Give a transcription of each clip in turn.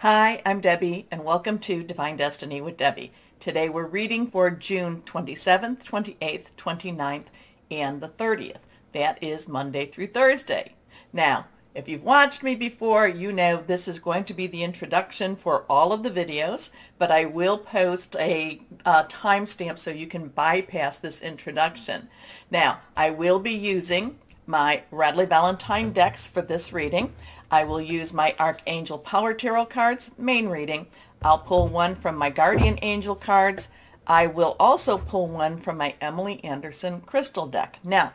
Hi, I'm Debbie, and welcome to Divine Destiny with Debbie. Today we're reading for June 27th, 28th, 29th, and the 30th. That is Monday through Thursday. Now, if you've watched me before, you know this is going to be the introduction for all of the videos, but I will post a timestamp so you can bypass this introduction. Now, I will be using my Radley Valentine decks for this reading. I will use my Archangel Power Tarot cards, main reading. I'll pull one from my Guardian Angel cards. I will also pull one from my Emily Anderson crystal deck. Now,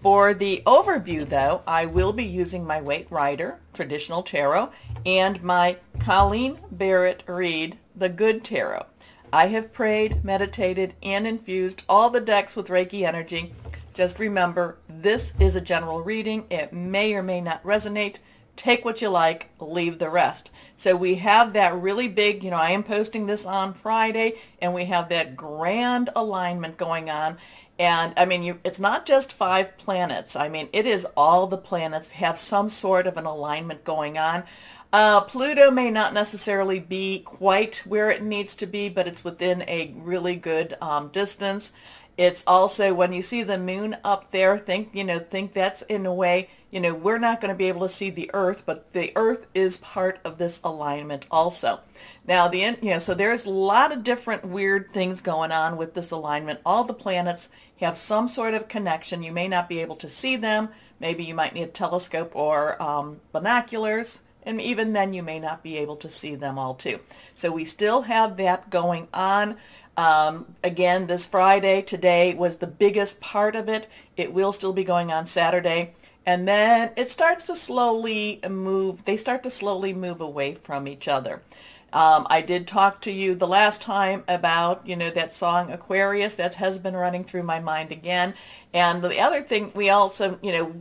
for the overview though, I will be using my Waite Rider Traditional Tarot and my Colleen Barrett Reed The Good Tarot. I have prayed, meditated, and infused all the decks with Reiki energy. Just remember, this is a general reading. It may or may not resonate. Take what you like, leave the rest. So we have that really big, I am posting this on Friday, and we have that grand alignment going on. And I mean, it's not just 5 planets. I mean, it is all the planets have some sort of an alignment going on. Pluto may not necessarily be quite where it needs to be, but it's within a really good distance. It's also, when you see the moon up there, think that's in a way, we're not going to be able to see the Earth, but the Earth is part of this alignment also. Now, so there's a lot of different weird things going on with this alignment. All the planets have some sort of connection. You may not be able to see them. Maybe you might need a telescope or binoculars, and even then you may not be able to see them all too. So we still have that going on. Again, this Friday, today was the biggest part of it. It will still be going on Saturday. And then it starts to slowly move. They start to slowly move away from each other. I did talk to you the last time about, that song Aquarius. That has been running through my mind again. And the other thing, we also,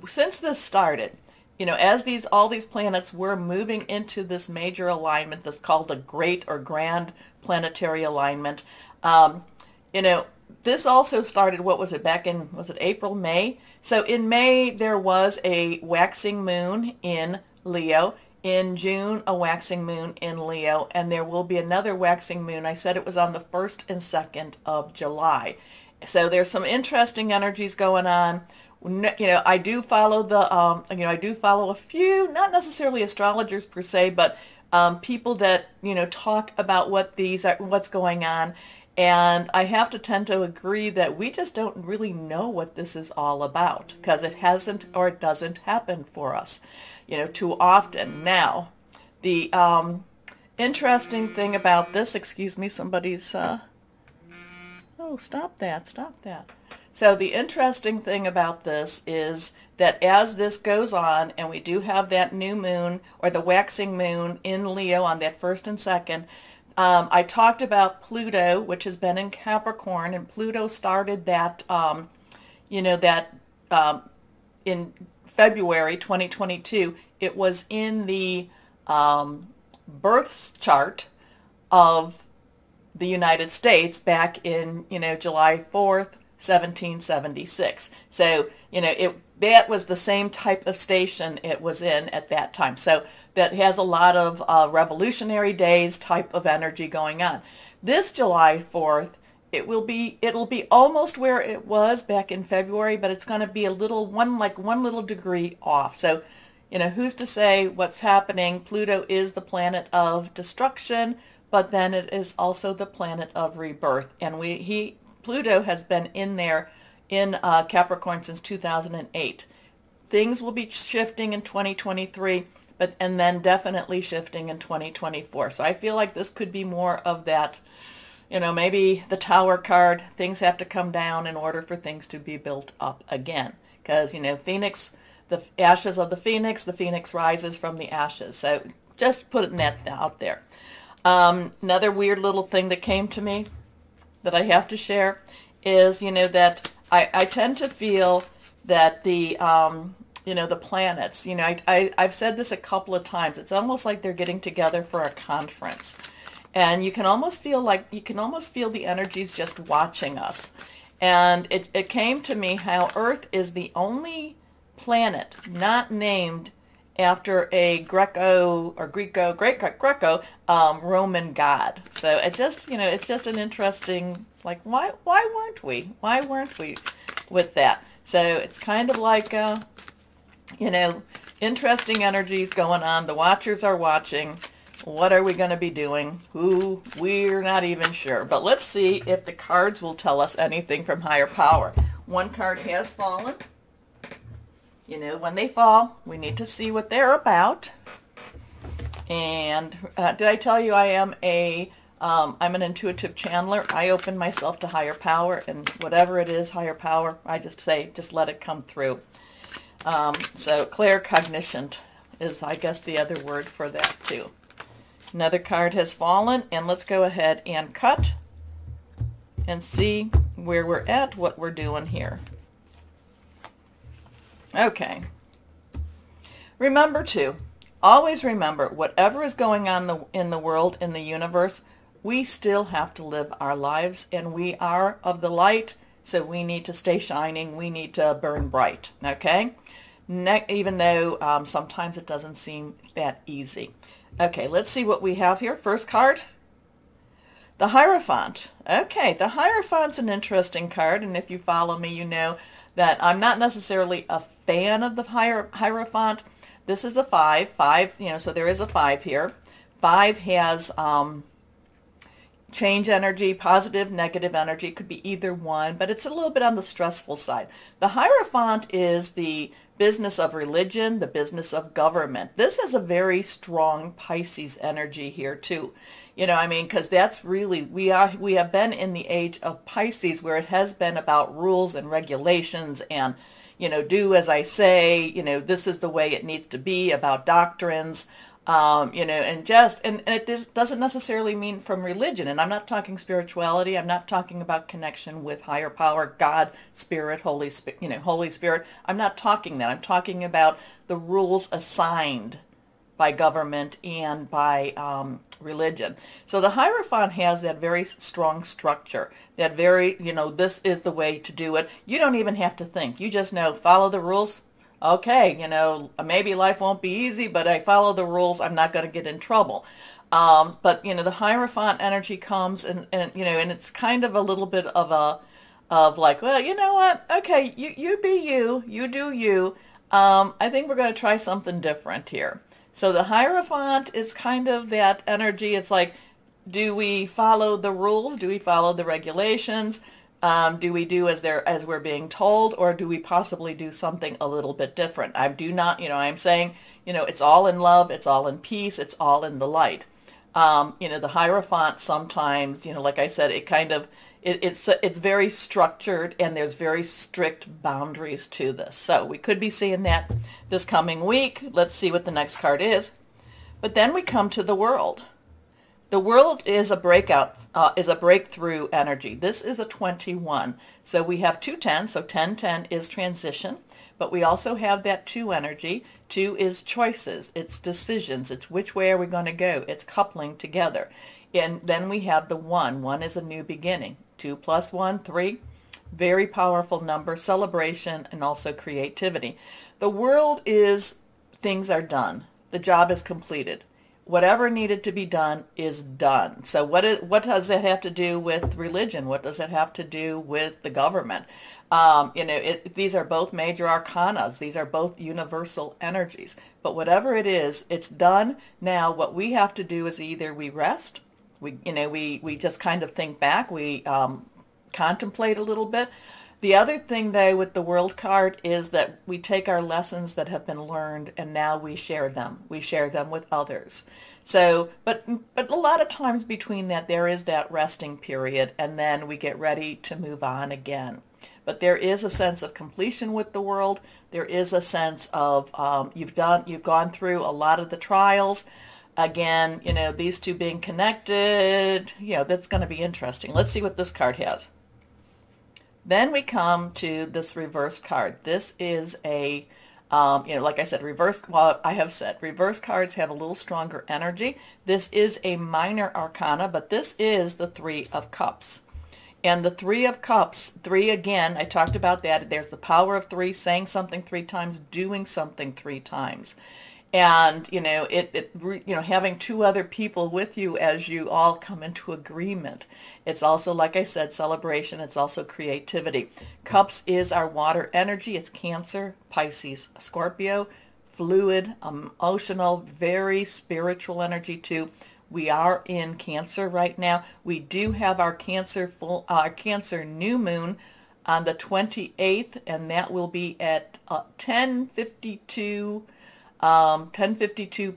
since this started, as all these planets were moving into this major alignment that's called the Great or Grand Planetary Alignment, this also started, what was it, back in, was it April, May? So in May, there was a waxing moon in Leo. In June, a waxing moon in Leo. And there will be another waxing moon. I said it was on the 1st and 2nd of July. So there's some interesting energies going on. I do follow I do follow a few, not necessarily astrologers per se, but people that, talk about what's going on. And I have to tend to agree that we just don't really know what this is all about, because it hasn't or it doesn't happen for us, too often. Now, the interesting thing about this, excuse me, somebody's, oh, stop that. So the interesting thing about this is that as this goes on, and we do have that new moon or the waxing moon in Leo on that 1st and 2nd, I talked about Pluto, which has been in Capricorn, and Pluto started that, in February 2022. It was in the birth chart of the United States back in, July 4th, 1776. So, that was the same type of station it was in at that time. So that has a lot of revolutionary days type of energy going on. This July 4th, it'll be almost where it was back in February, but it's going to be one little degree off. So, who's to say what's happening? Pluto is the planet of destruction, but then it is also the planet of rebirth. And Pluto has been in there in Capricorn since 2008. Things will be shifting in 2023, and then definitely shifting in 2024. So I feel like this could be more of that, maybe the Tower card. Things have to come down in order for things to be built up again. Because, Phoenix, the ashes of the Phoenix rises from the ashes. So just putting that out there. Another weird little thing that came to me that I have to share is, that I tend to feel that the planets, I've said this a couple of times. It's almost like they're getting together for a conference. And you can almost feel the energies just watching us. And it came to me how Earth is the only planet not named after a Greco or Greco Roman god. So it just, it's just an interesting, like, why weren't we? Why weren't we with that? So it's kind of like, interesting energies going on. The watchers are watching. What are we going to be doing? We're not even sure. But let's see if the cards will tell us anything from higher power. One card has fallen. When they fall, we need to see what they're about. And did I tell you I'm an intuitive channeler? I open myself to higher power, and whatever it is, higher power, I just say, just let it come through. So claircognizant is, I guess, the other word for that too. Another card has fallen, and let's go ahead and cut and see where we're at, what we're doing here. Okay. Remember to always remember, whatever is going on in the world, in the universe, we still have to live our lives, and we are of the light, so we need to stay shining. We need to burn bright, okay? Even though sometimes it doesn't seem that easy. Okay, let's see what we have here. First card, the Hierophant. Okay, the Hierophant's an interesting card, and if you follow me, you know that I'm not necessarily a fan of the Hierophant. This is a 5. 5, so there is a 5 here. 5 has change energy, positive, negative energy. It could be either one, but it's a little bit on the stressful side. The Hierophant is the business of religion, the business of government. This has a very strong Pisces energy here too. Because that's really, we have been in the age of Pisces, where it has been about rules and regulations and, do as I say, this is the way it needs to be, about doctrines. And it doesn't necessarily mean from religion. And I'm not talking spirituality. I'm not talking about connection with higher power, God, Spirit, Holy Spirit. I'm not talking that. I'm talking about the rules assigned by government and by religion. So the Hierophant has that very strong structure, that very, this is the way to do it. You don't even have to think. You just know, follow the rules. Okay, maybe life won't be easy, but I follow the rules. I'm not going to get in trouble. But, the Hierophant energy comes and it's kind of a little bit of like, well, you know what? Okay, you be you. You do you. I think we're going to try something different here. So the Hierophant is kind of that energy. It's like, do we follow the rules? Do we follow the regulations? Do we do as we're being told, or do we possibly do something a little bit different? I do not, I'm saying, it's all in love, it's all in peace, it's all in the light. The Hierophant sometimes, like I said, it kind of, it's very structured, and there's very strict boundaries to this. So we could be seeing that this coming week. Let's see what the next card is. But then we come to the World. The World is a breakthrough energy. This is a 21. So we have 2 10s, so 10-10 is transition, but we also have that 2 energy. 2 is choices, it's decisions, it's which way are we going to go, it's coupling together. And then we have the 1. 1 is a new beginning. 2 + 1, 3. Very powerful number, celebration, and also creativity. The World is things are done. The job is completed. Whatever needed to be done is done. So what does that have to do with religion? What does it have to do with the government? These are both major arcanas. These are both universal energies. But whatever it is, it's done. Now what we have to do is either we rest, we just kind of think back, we contemplate a little bit. The other thing, though, with the World card is that we take our lessons that have been learned, and now we share them. We share them with others. So, but a lot of times between that, there is that resting period, and then we get ready to move on again. But there is a sense of completion with the World. There is a sense of you've gone through a lot of the trials. Again, these two being connected, that's going to be interesting. Let's see what this card has. Then we come to this reverse card. This is a, like I said, reverse cards have a little stronger energy. This is a minor arcana, but this is the 3 of Cups. And the 3 of Cups, 3 again, I talked about that. There's the power of 3, saying something 3 times, doing something 3 times. And having two other people with you as you all come into agreement. It's also, like I said, celebration. It's also creativity. Cups is our water energy. It's Cancer, Pisces, Scorpio, fluid, emotional, very spiritual energy too. We are in Cancer right now. We do have our Cancer new moon on the 28th, and that will be at 10:52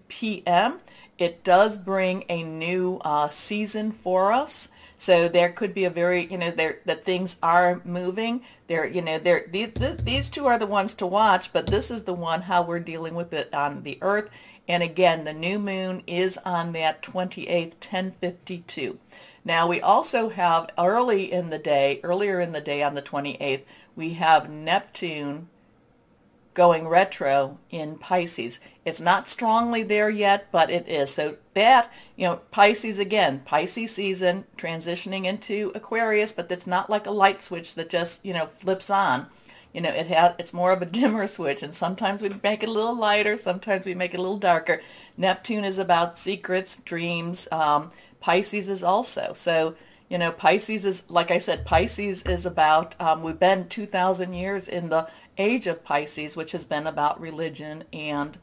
p.m. It does bring a new season for us. So there could be a very, that things are moving. These two are the ones to watch, but this is the one how we're dealing with it on the Earth. And again, the new moon is on that 28th, 10:52. Now we also have earlier in the day on the 28th, we have Neptune going retro in Pisces. It's not strongly there yet, but it is. So that, Pisces again, Pisces season, transitioning into Aquarius, but it's not like a light switch that just, flips on. It's more of a dimmer switch, and sometimes we make it a little lighter, sometimes we make it a little darker. Neptune is about secrets, dreams. Pisces is also. So, Pisces is, like I said, Pisces is about, we've been 2,000 years in the age of Pisces, which has been about religion and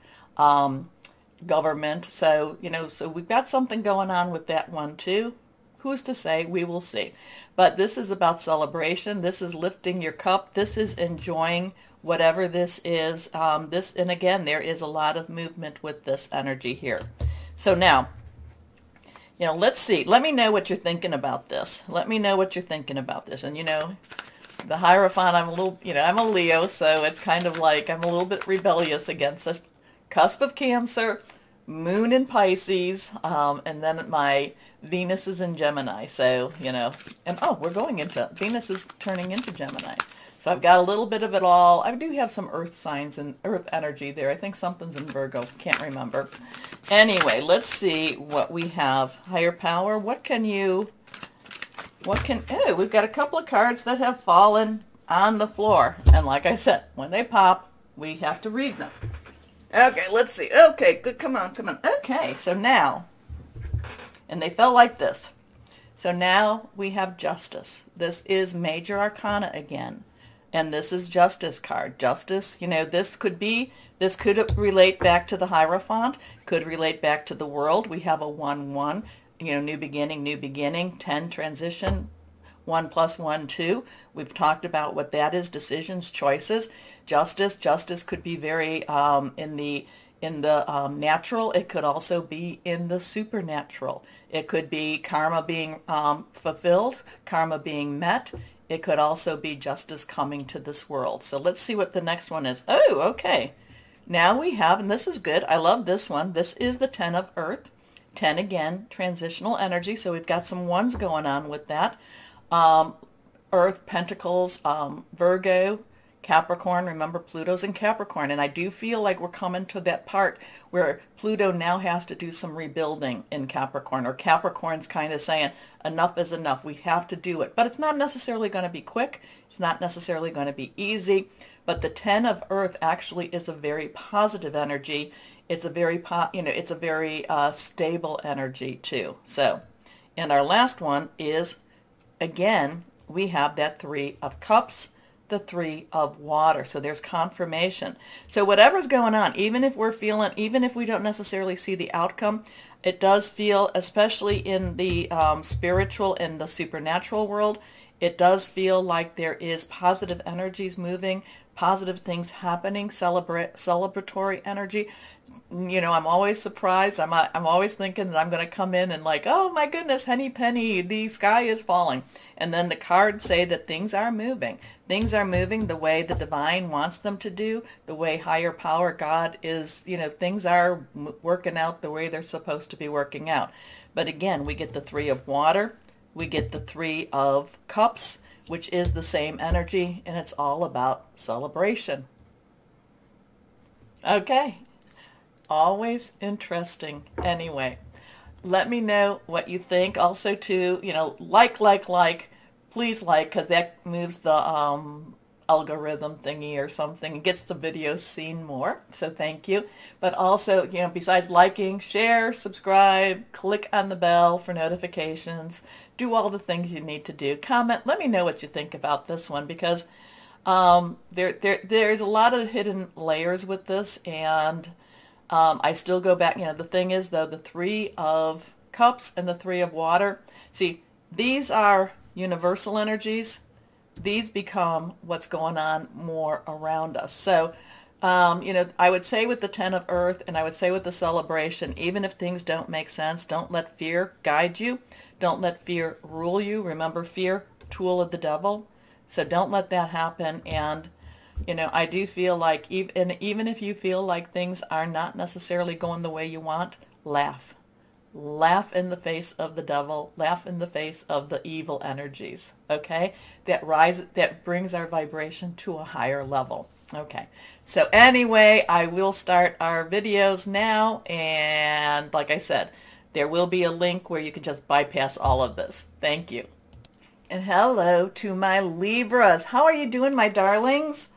government. So, so we've got something going on with that one too. Who's to say? We will see. But this is about celebration. This is lifting your cup. This is enjoying whatever this is. And again, there is a lot of movement with this energy here. So now, let's see. Let me know what you're thinking about this. Let me know what you're thinking about this. And the Hierophant, I'm a Leo, so it's kind of like I'm a little bit rebellious against this. Cusp of Cancer, Moon in Pisces, and then my Venus is in Gemini. So, and we're going into, Venus is turning into Gemini. So I've got a little bit of it all. I do have some earth signs and earth energy there. I think something's in Virgo. Can't remember. Anyway, let's see what we have. Higher power. We've got a couple of cards that have fallen on the floor. And like I said, when they pop, we have to read them. Okay, let's see. Okay, good. Come on. Okay, so now, and they fell like this. So now we have Justice. This is Major Arcana again. And this is Justice card. Justice, this could relate back to the Hierophant, could relate back to the world. We have a 1-1, new beginning, 10 transition, 1 + 1, 2. We've talked about what that is, decisions, choices. Justice could be very in the natural. It could also be in the supernatural. It could be karma being fulfilled, karma being met. It could also be justice coming to this world. So let's see what the next one is. Oh, okay. Now we have, and this is good. I love this one. This is the 10 of Earth. 10 again, transitional energy. So we've got some ones going on with that. Earth, Pentacles, Virgo, Capricorn. Remember, Pluto's in Capricorn. And I do feel like we're coming to that part where Pluto now has to do some rebuilding in Capricorn. Or Capricorn's kind of saying, enough is enough. We have to do it. But it's not necessarily going to be quick. It's not necessarily going to be easy. But the 10 of Earth actually is a very positive energy. It's a very, stable energy too. So, and our last one is, again, we have that 3 of Cups, the 3 of Water. So there's confirmation. So whatever's going on, even if we don't necessarily see the outcome, it does feel, especially in the spiritual and the supernatural world, it does feel like there is positive energies moving, positive things happening, celebratory energy. I'm always surprised. I'm always thinking that I'm going to come in and like, oh my goodness, henny penny, the sky is falling. And then the cards say that things are moving. Things are moving the way the divine wants them to do, the way higher power, God is, things are working out the way they're supposed to be working out. But again, we get the 3 of Water, we get the 3 of Cups, which is the same energy, and it's all about celebration. Okay. Always interesting. Anyway, let me know what you think. Also, too, like, please like, because that moves the algorithm thingy or something. It gets the videos seen more, so thank you. But also, you know, besides liking, share, subscribe, click on the bell for notifications, do all the things you need to do. Comment, let me know what you think about this one, because there's a lot of hidden layers with this, and I still go back. You know, the thing is, though, the Three of Cups and the Three of Water, see, these are universal energies. These become what's going on more around us. So, you know, I would say with the Ten of Earth, and I would say with the Celebration, even if things don't make sense, don't let fear guide you. Don't let fear rule you. Remember, fear, tool of the devil. So don't let that happen. And, you know, I do feel like even if you feel like things are not necessarily going the way you want, laugh. Laugh in the face of the devil. Laugh in the face of the evil energies. Okay? That brings our vibration to a higher level. Okay. So anyway, I will start our videos now. And like I said, there will be a link where you can just bypass all of this. Thank you. And hello to my Libras. How are you doing, my darlings?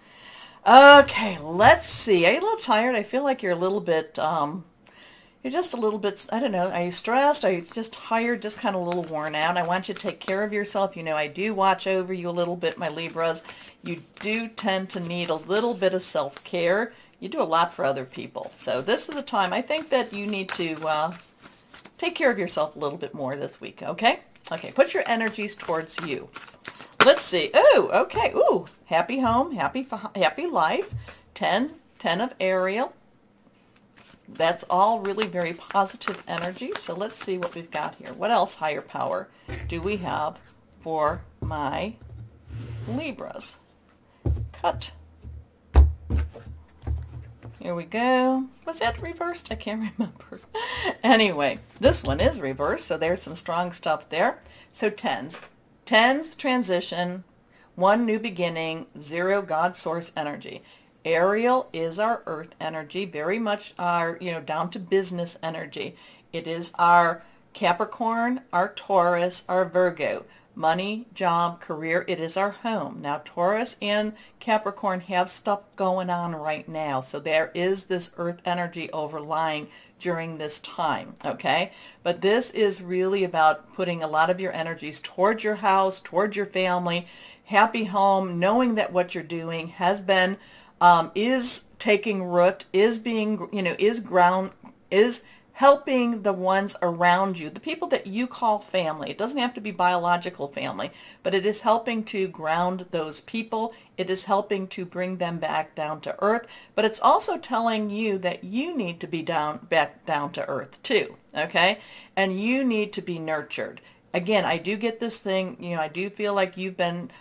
Okay, let's see. Are you a little tired? I feel like you're a little bit, you're just a little bit, I don't know, are you stressed? Are you just tired, just kind of a little worn out? I want you to take care of yourself. You know, I do watch over you a little bit, my Libras. You do tend to need a little bit of self-care. You do a lot for other people. So this is the time, I think that you need to take care of yourself a little bit more this week, okay? Okay, put your energies towards you. Let's see. Oh, okay. Ooh, happy home, happy life. 10 of Ariel. That's all really very positive energy. So let's see what we've got here. What else higher power do we have for my Libras? Cut. Here we go. Was that reversed? I can't remember. Anyway, this one is reversed, so there's some strong stuff there. So tens. Tens, transition, 1 new beginning, 0 God source energy. Ariel is our earth energy, very much our, you know, down to business energy. It is our Capricorn, our Taurus, our Virgo. Money, job, career, it is our home. Now, Taurus and Capricorn have stuff going on right now. So there is this earth energy overlying during this time, okay? But this is really about putting a lot of your energies towards your house, towards your family, happy home, knowing that what you're doing has been, is taking root, is being, you know, is helping the ones around you, the people that you call family. It doesn't have to be biological family, but it is helping to ground those people. It is helping to bring them back down to earth, but it's also telling you that you need to be back down to earth too, okay? And you need to be nurtured. Again, I do get this thing, you know, I do feel like you've been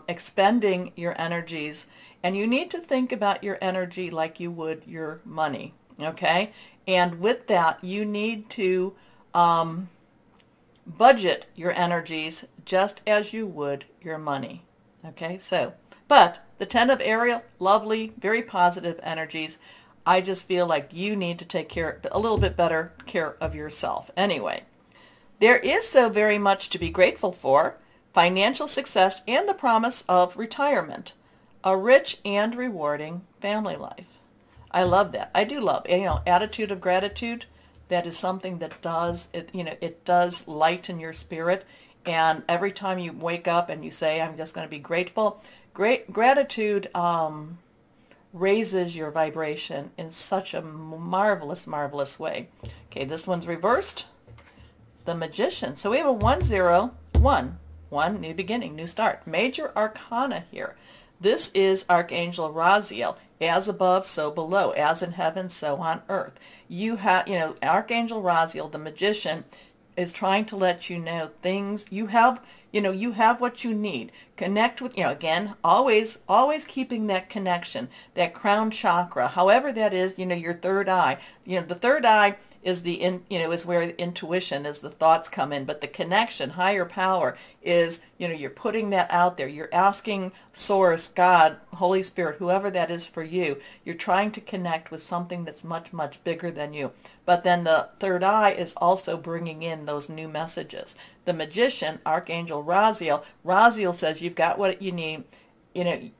expending your energies, and you need to think about your energy like you would your money, okay? And with that, you need to budget your energies just as you would your money. Okay, so, but the 10 of Ariel, lovely, very positive energies. I just feel like you need to take care, a little bit better care of yourself. Anyway, there is so very much to be grateful for. Financial success and the promise of retirement. A rich and rewarding family life. I love that. I do love, you know, attitude of gratitude. That is something that does, you know, it does lighten your spirit. And every time you wake up and you say, I'm just going to be grateful, gratitude raises your vibration in such a marvelous, marvelous way. Okay, this one's reversed. The Magician. So we have a 1-0-1. 1, new beginning, new start. Major Arcana here. This is Archangel Raziel. As above, so below. As in heaven, so on earth. You have, you know, Archangel Raziel, the Magician, is trying to let you know things. You have, you know, you have what you need. Connect with, you know, again, always keeping that connection, that crown chakra, however that is, you know, your third eye. You know, the third eye is is where the intuition is, the thoughts come in, but the connection, higher power, is, you know, you're putting that out there. You're asking Source, God, Holy Spirit, whoever that is for you. You're trying to connect with something that's much, much bigger than you. But then the third eye is also bringing in those new messages. The Magician, Archangel Raziel says you've got what you need.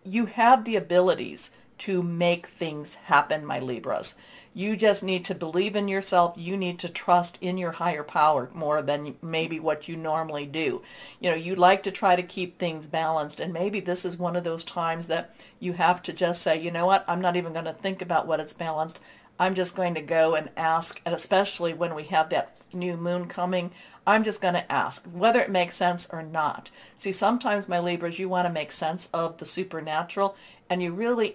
you have the abilities to make things happen, my Libras. You just need to believe in yourself. You need to trust in your higher power more than maybe what you normally do. You like to try to keep things balanced, and maybe this is one of those times that you have to just say, you know what, I'm not even going to think about what it's balanced. I'm just going to go and ask, and especially when we have that new moon coming, I'm just going to ask whether it makes sense or not. See, sometimes, my Libras, you want to make sense of the supernatural, and you really,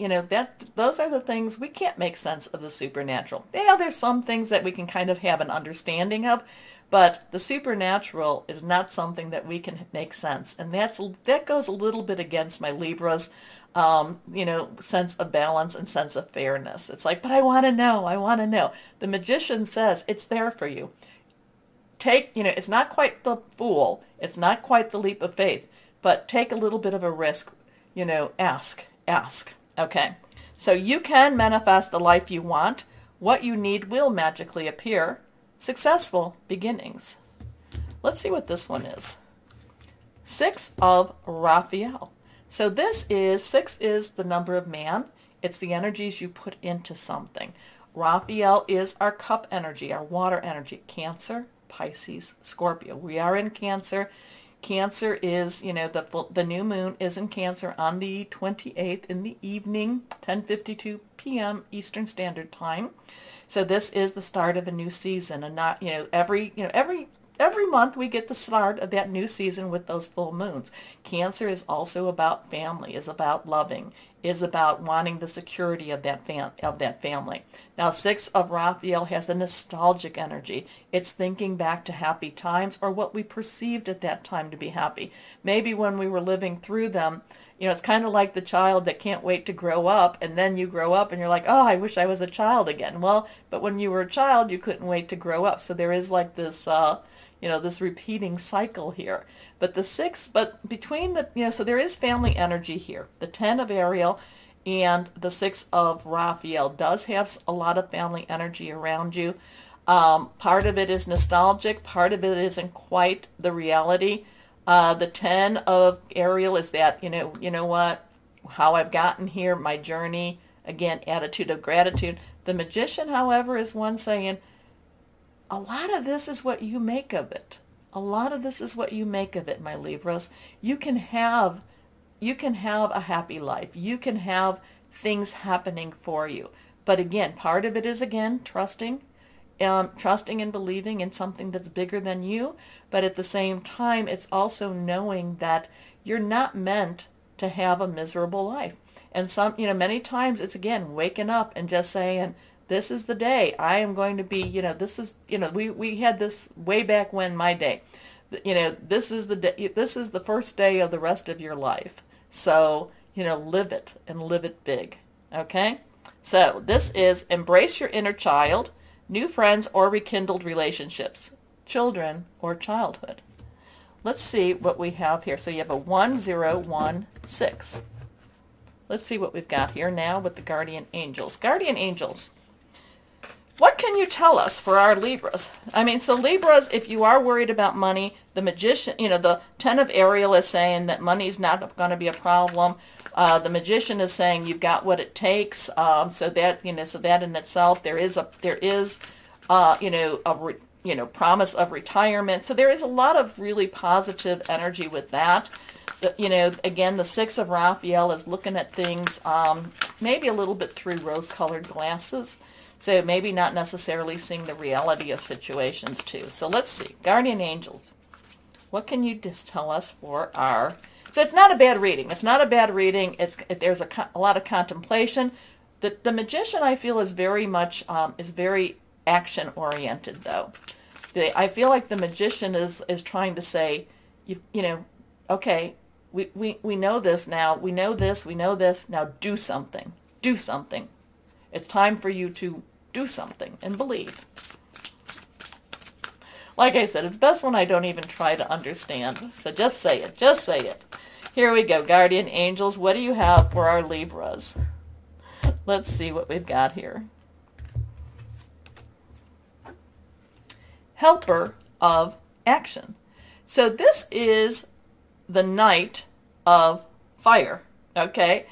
those are the things we can't make sense of the supernatural. Yeah, there's some things that we can kind of have an understanding of, but the supernatural is not something that we can make sense. And that goes a little bit against my Libra's, sense of balance and sense of fairness. It's like, but I want to know, I want to know. The magician says it's there for you. It's not quite the fool, it's not quite the leap of faith, but take a little bit of a risk, ask. Okay, so you can manifest the life you want. What you need will magically appear. Successful beginnings. Let's see what this one is. 6 of Raphael. So six is the number of man. It's the energies you put into something. Raphael is our cup energy, our water energy. Cancer, Pisces, Scorpio. We are in Cancer. Cancer is, the new moon is in Cancer on the 28th in the evening, 10:52 p.m. Eastern Standard Time. So this is the start of a new season, and not, every month we get the start of that new season with those full moons. Cancer is also about family, is about loving, is about wanting the security of that family. Now, 6 of Raphael has a nostalgic energy. It's thinking back to happy times, or what we perceived at that time to be happy. Maybe when we were living through them, it's kind of like the child that can't wait to grow up, and then you grow up and you're like, oh, I wish I was a child again. Well, but when you were a child, you couldn't wait to grow up. So there is like this, this repeating cycle here. But between so there is family energy here. The 10 of Ariel and the 6 of Raphael does have a lot of family energy around you. Part of it is nostalgic. Part of it isn't quite the reality. The 10 of Ariel is that, how I've gotten here, my journey, again, attitude of gratitude. The Magician, however, is one saying, a lot of this is what you make of it. A lot of this is what you make of it, my Libras. You can have a happy life. You can have things happening for you. But again, part of it is, trusting and believing in something that's bigger than you. But at the same time, it's also knowing that you're not meant to have a miserable life. And many times it's, again, waking up and just saying, this is the day I am going to be, we had this way back when, my day. This is the day, this is the first day of the rest of your life. So, live it and live it big. Okay? So this is embrace your inner child, new friends or rekindled relationships, children or childhood. Let's see what we have here. So you have a 1016. Let's see what we've got here now with the guardian angels. Guardian angels. What can you tell us for our Libras? So Libras, if you are worried about money, the Magician, the 10 of Ariel is saying that money's not going to be a problem. The Magician is saying you've got what it takes. So that in itself, there is promise of retirement. So there is a lot of really positive energy with that. Again, the 6 of Raphael is looking at things maybe a little bit through rose-colored glasses. So maybe not necessarily seeing the reality of situations too. So let's see. Guardian angels. What can you just tell us for our... So it's not a bad reading. It's not a bad reading. There's a lot of contemplation. The Magician, I feel, is very much, is very action-oriented, though. I feel like the Magician is trying to say, okay, we know this now. We know this. Now do something. Do something. It's time for you to do something and believe. Like I said, it's best when I don't even try to understand. So just say it. Just say it. Here we go. Guardian angels, what do you have for our Libras? Let's see what we've got here. Helper of action. So this is the Knight of Fire. Okay?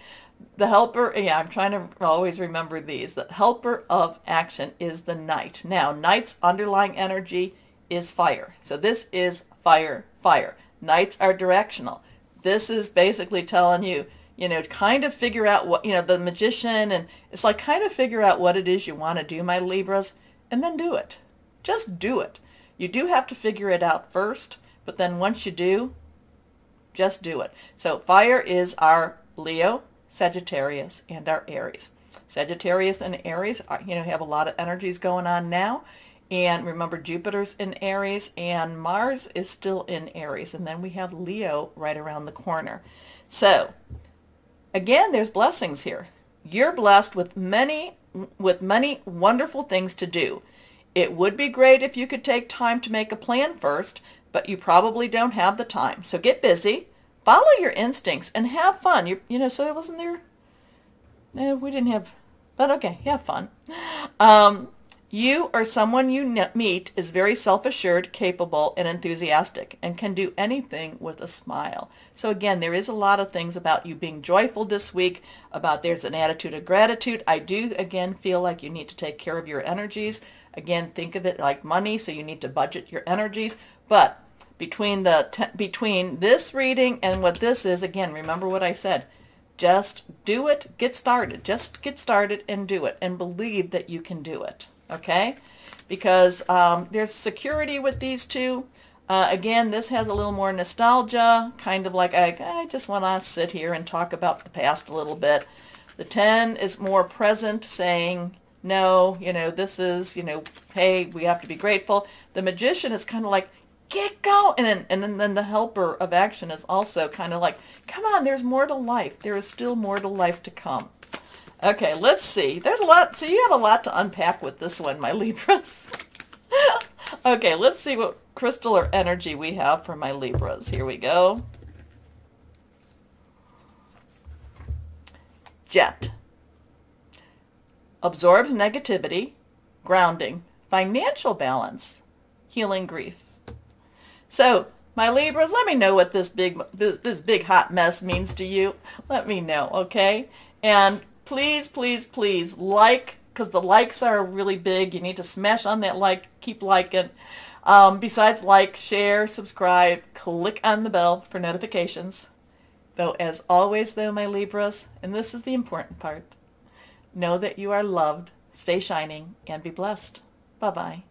The helper, yeah, I'm trying to always remember these. The helper of action is the knight. Now, knight's underlying energy is fire. So this is fire, fire. Knights are directional. This is basically telling you, kind of figure out what, the magician, and it's like kind of figure out what it is you want to do, my Libras, and then do it. Just do it. You do have to figure it out first, but then once you do, just do it. So fire is our Leo, Sagittarius, and our Aries. Sagittarius and Aries are, have a lot of energies going on now. And remember, Jupiter's in Aries and Mars is still in Aries. And then we have Leo right around the corner. So again, there's blessings here. You're blessed with many wonderful things to do. It would be great if you could take time to make a plan first, but you probably don't have the time. So get busy, follow your instincts, and have fun. So it wasn't there. No, we didn't have, but okay, have fun. You or someone you meet is very self-assured, capable, and enthusiastic, and can do anything with a smile. So again, there is a lot of things about you being joyful this week, about there's an attitude of gratitude. I do, again, feel like you need to take care of your energies. Again, think of it like money, so you need to budget your energies. But between this reading and what this is, again, remember what I said. Just do it, get started. Just get started and do it, and believe that you can do it. Okay? Because there's security with these two. Again, this has a little more nostalgia, kind of like I just want to sit here and talk about the past a little bit. The 10 is more present, saying, no, this is, hey, we have to be grateful. The Magician is kind of like, get going. And then the helper of action is also kind of like, come on, there's more to life. There is still more to life to come. Okay, let's see. There's a lot. So you have a lot to unpack with this one, my Libras. Okay, let's see what crystal or energy we have for my Libras. Here we go. Jet. Absorbs negativity, grounding, financial balance, healing grief. So, my Libras, let me know what this big hot mess means to you. Let me know, okay? And please, please, please like, because the likes are really big. You need to smash on that like, keep liking. Besides like, share, subscribe, click on the bell for notifications. Though, as always, though, my Libras, and this is the important part, know that you are loved, stay shining, and be blessed. Bye-bye.